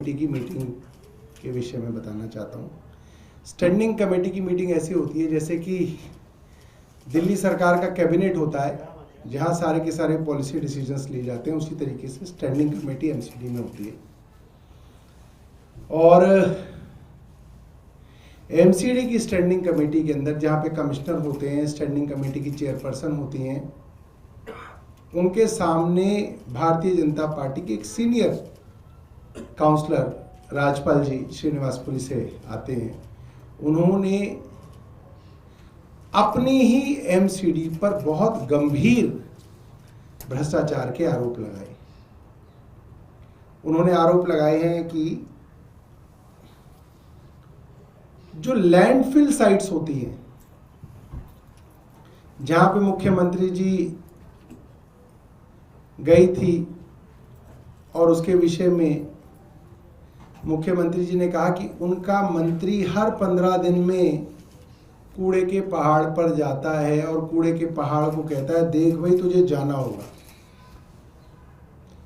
Committee की meeting के विषय में बताना चाहता हूँ। स्टैंडिंग कमेटी की मीटिंग ऐसी होती है जैसे कि दिल्ली सरकार का कैबिनेट होता है, जहाँ सारे के सारे पॉलिसी डिसीजंस लिए जाते हैं, उसी तरीके से स्टैंडिंग कमेटी एमसीडी में होती है। और एमसीडी की स्टैंडिंग कमेटी के अंदर जहाँ पे कमिश्नर होते हैं, स्टैंडिंग कमेटी की चेयरपर्सन होती हैं, उनके सामने भारतीय जनता पार्टी के एक सीनियर काउंसलर राजपाल जी श्रीनिवासपुरी से आते हैं। उन्होंने अपनी ही एमसीडी पर बहुत गंभीर भ्रष्टाचार के आरोप लगाए। उन्होंने आरोप लगाए हैं कि जो लैंडफिल साइट्स होती हैं, जहां पे मुख्यमंत्री जी गई थी और उसके विषय में मुख्यमंत्री जी ने कहा कि उनका मंत्री हर 15 दिन में कूड़े के पहाड़ पर जाता है और कूड़े के पहाड़ को कहता है, देख भाई तुझे जाना होगा।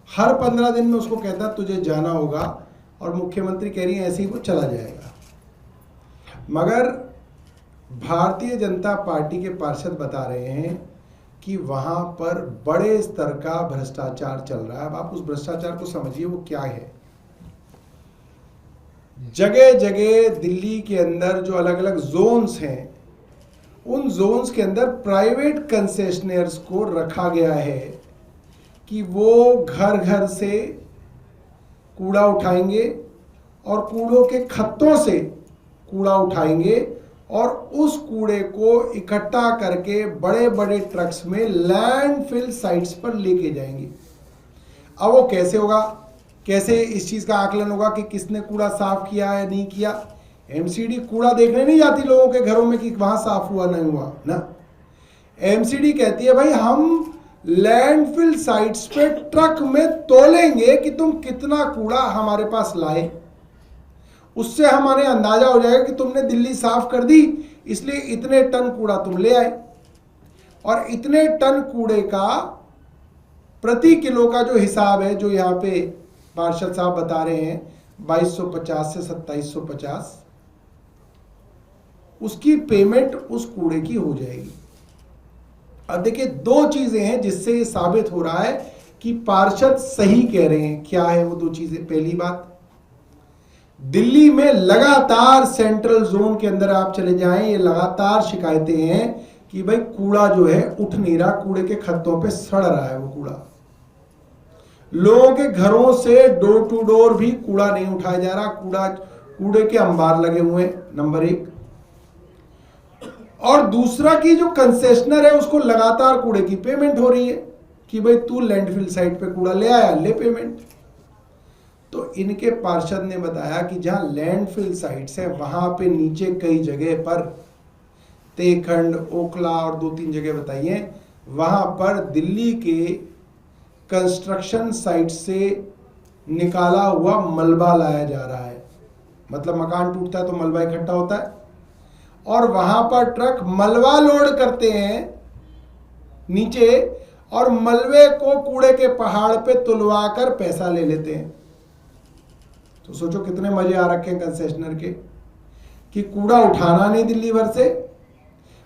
हर 15 दिन में उसको कहता है तुझे जाना होगा, और मुख्यमंत्री कह रही है ऐसे ही वो चला जाएगा। मगर भारतीय जनता पार्टी के पार्षद बता रहे हैं कि वहां पर बड़े स्तर का भ्रष्टाचार चल रहा है। अब आप उस भ्रष्टाचार को समझिए वो क्या है। जगह जगह दिल्ली के अंदर जो अलग अलग जोन्स हैं, उन जोन्स के अंदर प्राइवेट कंसेशनर्स को रखा गया है कि वो घर घर से कूड़ा उठाएंगे और कूड़ों के खत्तों से कूड़ा उठाएंगे और उस कूड़े को इकट्ठा करके बड़े बड़े ट्रक्स में लैंडफिल साइट्स पर लेके जाएंगे। अब वो कैसे होगा, कैसे इस चीज़ का आकलन होगा कि किसने कूड़ा साफ किया है नहीं किया। एमसीडी कूड़ा देखने नहीं जाती लोगों के घरों में कि वहाँ साफ हुआ नहीं हुआ ना। एमसीडी कहती है भाई हम लैंडफिल साइट्स पे ट्रक में तोलेंगे कि तुम कितना कूड़ा हमारे पास लाए। उससे हमारे अंदाजा हो जाएगा कि तुमने दिल्ली साफ कर दी, इसलिए इतने टन कूड़ा तुम ले आए। और इतने टन कूड़े का प्रति किलो का जो हिसाब है, जो यहाँ पे पार्षद साहब बता रहे हैं 2250 से 2750, उसकी पेमेंट उस कूड़े की हो जाएगी। अब देखिए दो चीजें हैं जिससे ये साबित हो रहा है कि पार्षद सही कह रहे हैं। क्या है वो दो चीजें? पहली बात, दिल्ली में लगातार सेंट्रल जोन के अंदर आप चले जाएं, ये लगातार शिकायतें हैं कि भाई कूड़ा जो है उठ नहीं रहा, कूड़े के खत्तों पे सड़ रहा है वो कूड़ा। लोगों के घरों से डोर टू डोर भी कूड़ा नहीं उठाया जा रहा, कूड़े के अंबार लगे हुए हैं, नंबर एक। और दूसरा कि जो कंसेशनर है उसको लगातार कूड़े की पेमेंट हो रही है कि भाई तू लैंडफिल साइट पे कूड़ा ले आया, ले पेमेंट। तो इनके पार्षद ने बताया कि जहां लैंडफिल साइट्स है वहां पे नीचे कई जगह पर, तेखंड, ओखला और 2-3 जगह बताइए, वहां पर दिल्ली के कंस्ट्रक्शन साइट से निकाला हुआ मलबा लाया जा रहा है। मतलब मकान टूटता है तो मलबा इकट्ठा होता है और वहां पर ट्रक मलबा लोड करते हैं नीचे और मलबे को कूड़े के पहाड़ पे तुलवा कर पैसा ले लेते हैं। तो सोचो कितने मजे आ रखे हैं कंसेशनर के कि कूड़ा उठाना नहीं दिल्ली भर से,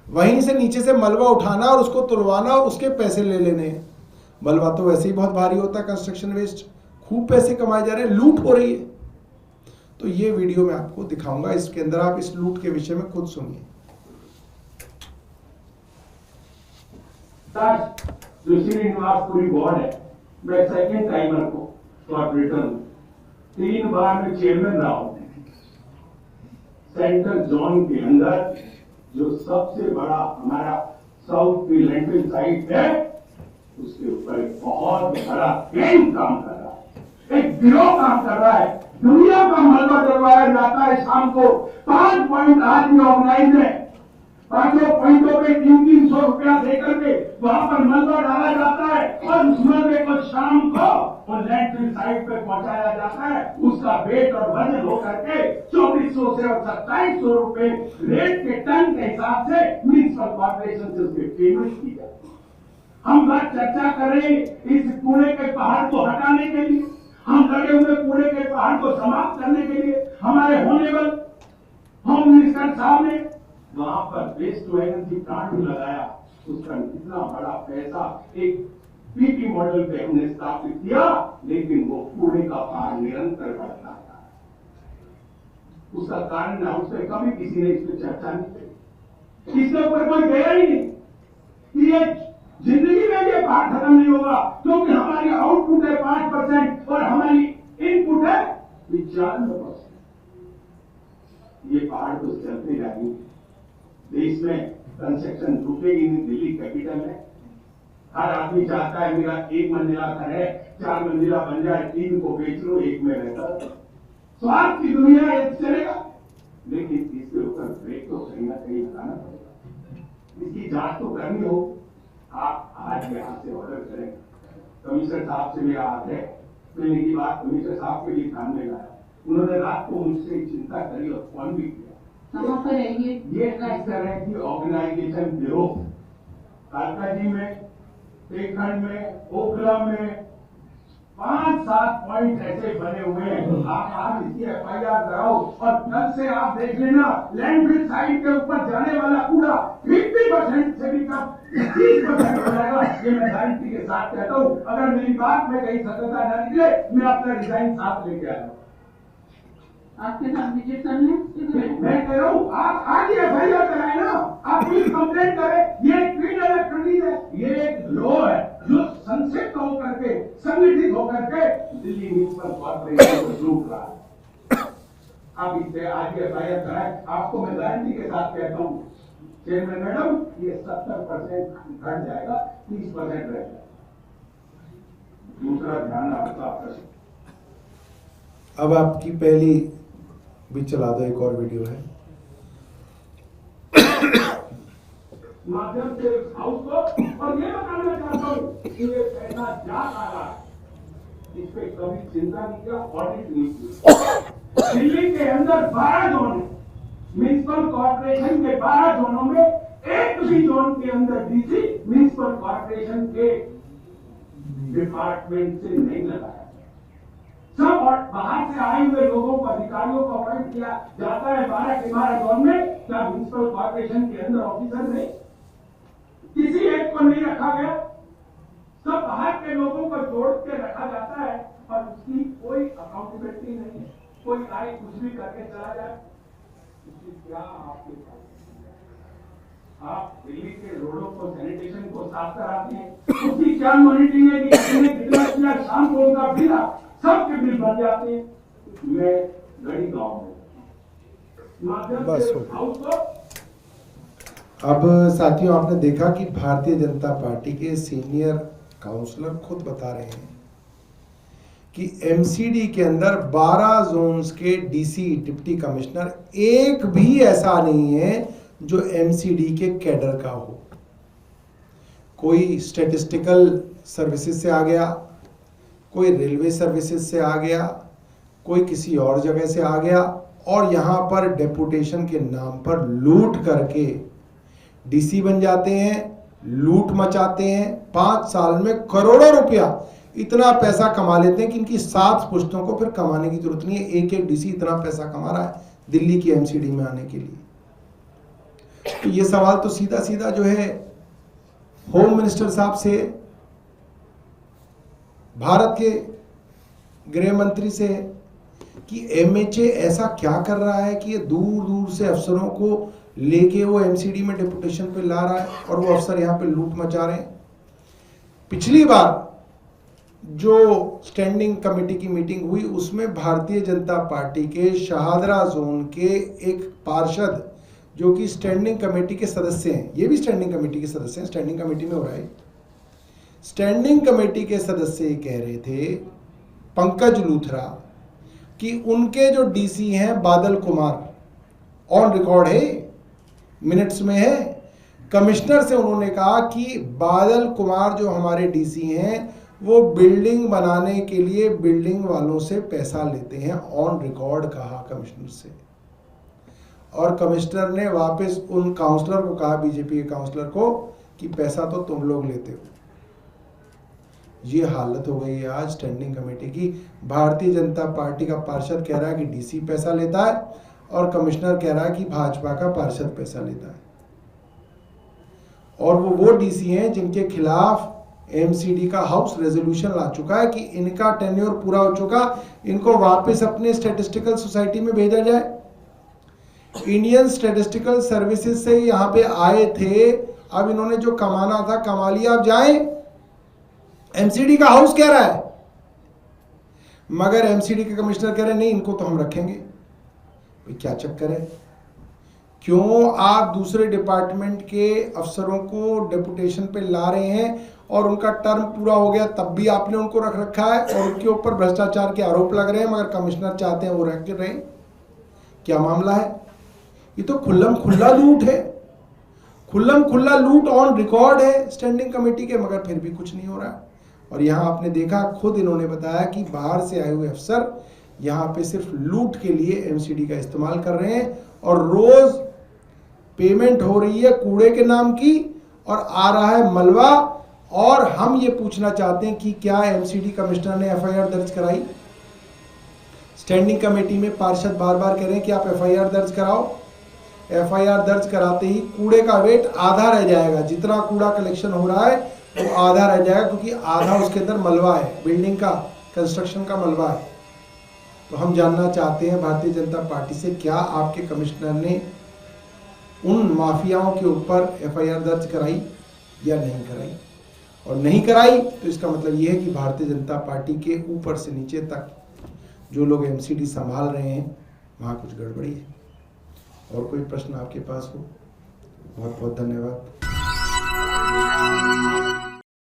वहीं से नीचे से मलबा उठाना और उसको तुलवाना और उसके पैसे ले लेने हैं। मलबा तो वैसे ही बहुत भारी होता है, कंस्ट्रक्शन वेस्ट, खूब पैसे कमाए जा रहे हैं, लूट हो रही है। तो ये वीडियो मैं आपको दिखाऊंगा, इसके अंदर आप इस लूट के विषय में खुद सुनिए। जो श्रीनिवासपुरी बोर्ड है, मैं सेकेंड टाइमर को कॉर्पोरेटर हूं, 3 बार मैं चेयरमैन रहा हूं। सेंट्रल जोन के अंदर जो सबसे बड़ा हमारा साउथ की लैंडफिल साइट है, उसके ऊपर एक बहुत बड़ा गैंग काम कर रहा है, एक गिरोह काम कर रहा है। दुनिया का मलबा डलवाया जाता है शाम को 5 पॉइंट आदमी ऑर्गेनाइज है, 5 पॉइंटों पे 300 रुपया देकर के वहां पर मलबा डाला जाता है और उस मलबे को शाम को वो लैंडफिल साइट पे पहुंचाया जाता है। उसका वेट और वजन होकर के 2400 से और 2700 रुपए रेट के टन के हिसाब से म्युनिसिपल कॉर्पोरेशन से उसकी पेमेंट की जाती है। हम बात चर्चा करें इस कूड़े के पहाड़ को हटाने के लिए हम लगे हुए कूड़े के पहाड़ को समाप्त करने के लिए हमारे होनेबल होम मिनिस्टर साहब ने वहां पर वेस्ट टू एनर्जी प्लांट भी लगाया। उसका इतना बड़ा पैसा एक पीपी मॉडल पे हमने स्थापित किया, लेकिन वो कूड़े का पहाड़ निरंतर बढ़ता था। उसका कारण ना उस पर कभी किसी ने इस पर चर्चा नहीं की, इसके ऊपर कोई गया ही नहीं कि ये जिंदगी में ये पहाड़ खत्म नहीं होगा, क्योंकि हमारी आउटपुट है 5% और हमारी इनपुट है 95%। ये पहाड़ तो चलते जाएंगे। देश में कंस्ट्रक्शन रुकेगी नहीं। दिल्ली कैपिटल है, हर आदमी चाहता है मेरा 1 मंजिला घर है, 4 मंजिला बन जाए, 3 को बेच लो, 1 में रहता। स्वार्थ की दुनिया ये चलेगा, लेकिन इसके ऊपर ब्रेक तो कहीं ना कहीं लगाना पड़ेगा। इसकी जांच तो करनी हो। आप आज यहां से ऑर्डर करें। कमिश्नर साहब से मेरा आग्रह, मैंने की बात कमिश्नर साहब के लिए ध्यान में लाया। उन्होंने रात को मुझसे चिंता करी और फोन भी किया। कहाँ पर है ये इस तरह की ऑर्गेनाइजेशन गिरोह कालका जी में, तेखंड में, ओखला में 5-7 पॉइंट ऐसे बने हुए हैं। आप आज इसकी FIR कराओ और कल से आप देख लेना लैंडफिल साइट के ऊपर जाने वाला कूड़ा 50% से भी कम 30% हो जाएगा। ये मैं गारंटी के साथ कहता हूँ। अगर मेरी बात में कहीं सत्यता न निकले, मैं अपना रिजाइन साथ लेके आया हूँ। आपके साथ विजिट करने मैं कह रहा हूँ आप आज ही FIR कराए ना, आप प्लीज कंप्लेंट करें। ये एक क्लीन इलेक्ट्रॉनिक है, ये एक लॉ है जो संक्षिप्त होकर के, संगठित होकर के दिल्ली म्युनिसिपल कॉर्पोरेशन को लूट रहा है। आप इससे आज ही FIR कराए। आपको मैं गारंटी के साथ कहता हूँ चेयरमैन मैडम, ये 70% घट जाएगा, 30% रह जाएगा। दूसरा ध्यान आपका अब आपकी पहली भी चला दो, एक और वीडियो है। माध्यम से हाउस को और ये बताना चाहता हूँ कि ये पैसा जा रहा है, इस पे कभी चिंता नहीं किया, ऑडिट नहीं किया। दिल्ली के अंदर 12 जोन है, म्युनिसिपल कॉर्पोरेशन के 12 जोनों में एक भी जोन के अंदर डीसी म्युनिसिपल कॉर्पोरेशन के डिपार्टमेंट से नहीं लगाया। सब और बाहर से आए हुए लोगों को, अधिकारियों को अपॉइंट किया जाता है 12 के 12 जोन में। क्या म्युनिसिपल कॉर्पोरेशन के अंदर ऑफिसर नहीं? किसी एक को नहीं रखा गया। सब बाहर के लोगों को जोड़ के रखा जाता है और उसकी कोई अकाउंटेबिलिटी नहीं है। कोई आए कुछ भी करके चला जाए, इसकी क्या आपके पास? आप दिल्ली के रोडों को, सैनिटेशन को साफ कराते हैं, उसकी क्या मॉनिटरिंग है कि कितने कितना शाम को उनका बिल सबके बिल बन जाते हैं। मैं गढ़ी गांव में बस हो गया। अब साथियों, आपने देखा कि भारतीय जनता पार्टी के सीनियर काउंसलर खुद बता रहे हैं कि MCD के अंदर 12 जोन्स के DC, डिप्टी कमिश्नर एक भी ऐसा नहीं है जो MCD के कैडर का हो। कोई स्टैटिस्टिकल सर्विसेज से आ गया, कोई रेलवे सर्विसेज से आ गया, कोई किसी और जगह से आ गया और यहाँ पर डेपुटेशन के नाम पर लूट करके DC बन जाते हैं, लूट मचाते हैं। 5 साल में करोड़ों रुपया, इतना पैसा कमा लेते हैं कि इनकी 7 पुश्तों को फिर कमाने की जरूरत नहीं है। एक DC इतना पैसा कमा रहा है दिल्ली की MCD में आने के लिए। तो ये सवाल तो सीधा सीधा जो है होम मिनिस्टर साहब से, भारत के गृह मंत्री से, कि MHA ऐसा क्या कर रहा है कि ये दूर दूर से अफसरों को लेके वो MCD में डेपुटेशन पे ला रहा है और वो अफसर यहाँ पे लूट मचा रहे हैं। पिछली बार जो स्टैंडिंग कमेटी की मीटिंग हुई उसमें भारतीय जनता पार्टी के शहादरा जोन के एक पार्षद, जो कि स्टैंडिंग कमेटी के सदस्य हैं, ये भी स्टैंडिंग कमेटी के सदस्य हैं, स्टैंडिंग कमेटी में हो रहा है। स्टैंडिंग कमेटी के सदस्य कह रहे थे, पंकज लूथरा, कि उनके जो DC हैं बादल कुमार, ऑन रिकॉर्ड है, मिनट्स में है, कमिश्नर से उन्होंने कहा कि बादल कुमार जो हमारे DC हैं वो बिल्डिंग बनाने के लिए बिल्डिंग वालों से पैसा लेते हैं। ऑन रिकॉर्ड कहा कमिश्नर से। और कमिश्नर ने वापस उन काउंसलर को कहा, बीजेपी के काउंसलर को, कि पैसा तो तुम लोग लेते हो। ये हालत हो गई है आज स्टैंडिंग कमेटी की। भारतीय जनता पार्टी का पार्षद कह रहा है कि डीसी पैसा लेता है और कमिश्नर कह रहा है कि भाजपा का पार्षद पैसा लेता है। और वो डीसी हैं जिनके खिलाफ एमसीडी का हाउस रेजोल्यूशन ला चुका है कि इनका टेन्योर पूरा हो चुका, इनको वापस अपने स्टैटिस्टिकल सोसाइटी में भेजा जाए। इंडियन स्टैटिस्टिकल सर्विसेज से यहाँ पे आए थे, अब इन्होंने जो कमाना था कमा लिया, अब जाएं। एमसीडी का हाउस कह रहा है, मगर एमसीडी के कमिश्नर कह रहे हैं नहीं, इनको तो हम रखेंगे। भाई क्या चक्कर है? क्यों आप दूसरे डिपार्टमेंट के अफसरों को डेपुटेशन पे ला रहे हैं और उनका टर्म पूरा हो गया तब भी आपने उनको रख रखा है और उनके ऊपर भ्रष्टाचार के आरोप लग रहे हैं, मगर कमिश्नर चाहते हैं वो रह के रहे? क्या मामला है? ये तो खुल्लम खुल्ला लूट है, खुल्लम खुल्ला लूट ऑन रिकॉर्ड है स्टैंडिंग कमेटी के, मगर फिर भी कुछ नहीं हो रहा। और यहाँ आपने देखा, खुद इन्होंने बताया कि बाहर से आए हुए अफसर यहाँ पे सिर्फ लूट के लिए एमसीडी का इस्तेमाल कर रहे हैं और रोज पेमेंट हो रही है कूड़े के नाम की और आ रहा है मलबा। और हम ये पूछना चाहते हैं कि क्या एमसीडी कमिश्नर ने एफआईआर दर्ज कराई? स्टैंडिंग कमेटी में पार्षद बार बार कह रहे हैं कि आप एफआईआर दर्ज कराओ। एफआईआर दर्ज कराते ही कूड़े का वेट आधा रह जाएगा, जितना कूड़ा कलेक्शन हो रहा है वो आधा रह जाएगा, क्योंकि आधा उसके अंदर मलबा है, बिल्डिंग का, कंस्ट्रक्शन का मलबा है। तो हम जानना चाहते हैं भारतीय जनता पार्टी से, क्या आपके कमिश्नर ने उन माफियाओं के ऊपर एफआईआर दर्ज कराई या नहीं कराई? और नहीं कराई तो इसका मतलब ये है कि भारतीय जनता पार्टी के ऊपर से नीचे तक जो लोग एमसीडी संभाल रहे हैं वहाँ कुछ गड़बड़ी है। और कोई प्रश्न आपके पास हो? बहुत बहुत धन्यवाद।